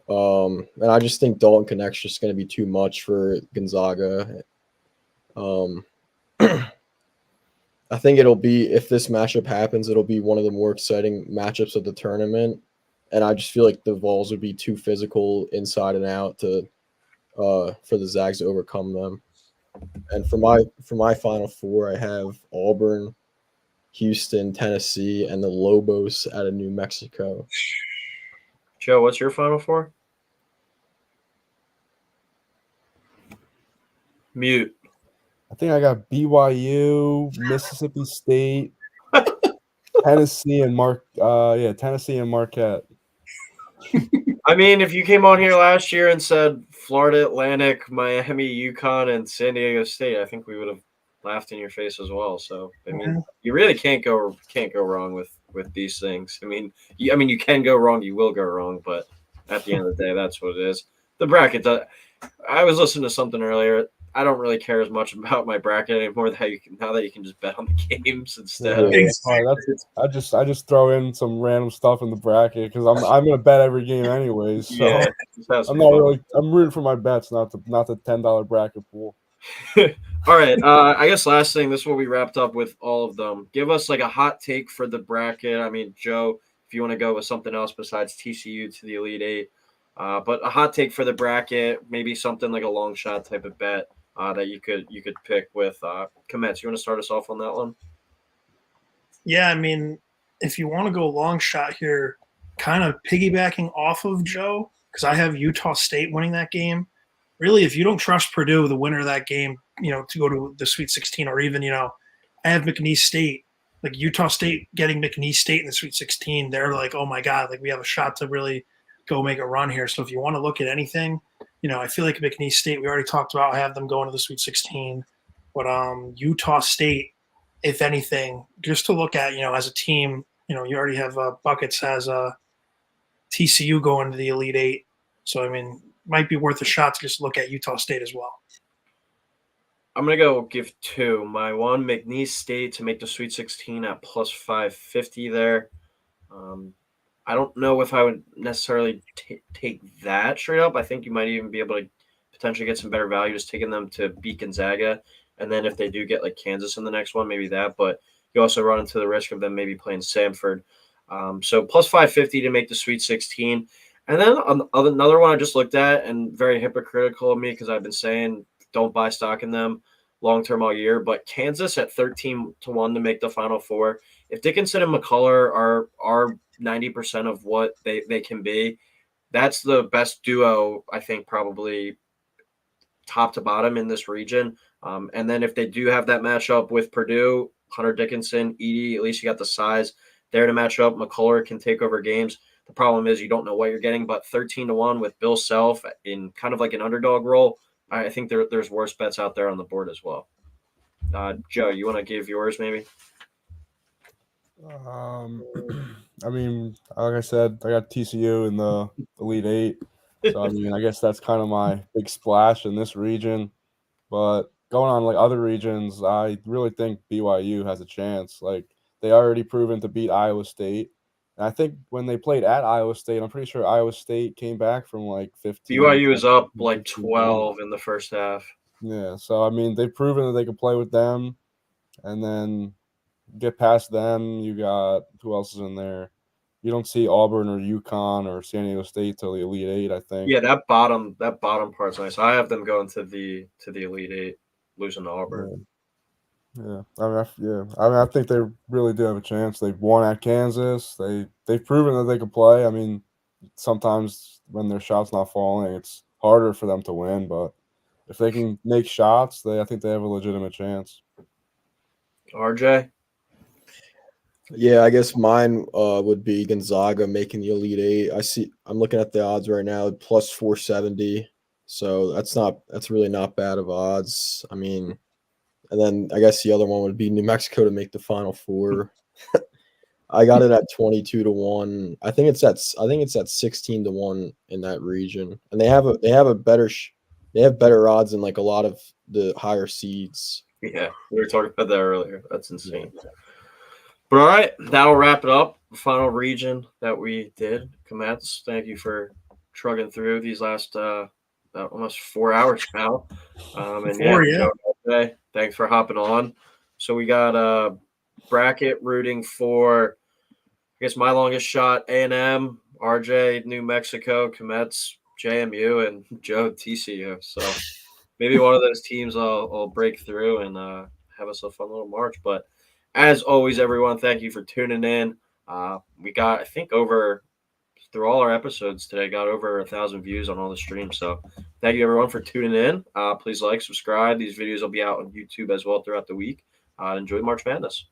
And I just think Dalton Connect's just going to be too much for Gonzaga. I think it'll be, if this matchup happens, it'll be one of the more exciting matchups of the tournament. And I just feel like the Vols would be too physical inside and out to for the Zags to overcome them. And for my Final Four, I have Auburn, Houston, Tennessee, and the Lobos out of New Mexico. Joe, what's your Final Four? Mute. I think I got BYU, Mississippi State, Tennessee, and Tennessee and Marquette. I mean, if you came on here last year and said Florida Atlantic, Miami, UConn, and San Diego State, I think we would have laughed in your face as well. So I mean, you really can't go wrong with these things. I mean, you can go wrong, you will go wrong, but at the end of the day, that's what it is. The bracket. I was listening to something earlier. I don't really care as much about my bracket anymore. Now that you can just bet on the games instead. Yeah. I just throw in some random stuff in the bracket because I'm gonna bet every game anyways. So yeah, I'm rooting for my bets, not the $10 bracket pool. All right. I guess last thing, this is what we wrapped up with all of them. Give us like a hot take for the bracket. I mean, Joe, if you want to go with something else besides TCU to the Elite Eight, but a hot take for the bracket, maybe something like a long shot type of bet. That you could pick with Kometz. You want to start us off on that one? Yeah, I mean, if you want to go long shot here, kind of piggybacking off of Joe, because I have Utah State winning that game. Really, if you don't trust Purdue, the winner of that game, to go to the Sweet 16, or even, I have McNeese State, like Utah State getting McNeese State in the Sweet 16. They're like, oh my God, like we have a shot to really go make a run here. So if you want to look at anything, I feel like McNeese State, we already talked about, have them going to the Sweet 16. But Utah State, if anything, just to look at, as a team, you already have Buckets has TCU going to the Elite Eight. So, I mean, might be worth a shot to just look at Utah State as well. I'm going to go give 2. My one, McNeese State to make the Sweet 16 at plus 550 there. I don't know if I would necessarily take that straight up. I think you might even be able to potentially get some better value just taking them to beat Gonzaga. And then if they do get like Kansas in the next one, maybe that. But you also run into the risk of them maybe playing Samford. So plus 550 to make the Sweet 16. And then another one I just looked at, and very hypocritical of me because I've been saying don't buy stock in them long-term all year. But Kansas at 13-1 to make the Final Four. If Dickinson and McCullough are 90% of what they can be, that's the best duo, I think, probably top to bottom in this region. And then if they do have that matchup with Purdue, Hunter Dickinson, Edey, at least you got the size there to match up. McCullough can take over games. The problem is you don't know what you're getting, but 13-1 with Bill Self in kind of like an underdog role, I think there's worse bets out there on the board as well. Joe, you want to give yours maybe? I mean, like I said, I got TCU in the Elite Eight. So, I mean, I guess that's kind of my big splash in this region. But going on like other regions, I really think BYU has a chance. Like they already proven to beat Iowa State. And I think when they played at Iowa State, I'm pretty sure Iowa State came back from like 15. BYU is up like 12 in the first half. Yeah, so I mean, they've proven that they can play with them. And then get past them, you got who else is in there? You don't see Auburn or UConn or San Diego State till the Elite Eight, I think. Yeah, that bottom part's nice. I have them going to the Elite Eight, losing to Auburn. Yeah. I mean, I think they really do have a chance. They've won at Kansas. They've proven that they can play. I mean, sometimes when their shots not falling, it's harder for them to win. But if they can make shots, I think they have a legitimate chance. RJ? Yeah, I guess mine would be Gonzaga making the Elite Eight. I'm looking at the odds right now, plus 470. So that's really not bad of odds. I mean, and then I guess the other one would be New Mexico to make the Final Four. I got it at 22-1. I think it's at 16-1 in that region, and they have better odds than like a lot of the higher seeds. Yeah, we were talking about that earlier. That's insane. But all right, that'll wrap it up. The final region that we did. Komets, thank you for trugging through these last almost 4 hours now. Joe, thanks for hopping on. So we got a bracket rooting for, I guess, my longest shot, A&M, RJ, New Mexico, Komets, JMU, and Joe, TCU. So maybe one of those teams will break through and have us a fun little March. But as always, everyone, thank you for tuning in. We got, I think, through all our episodes today, got over 1,000 views on all the streams. So thank you, everyone, for tuning in. Please like, subscribe. These videos will be out on YouTube as well throughout the week. Enjoy March Madness.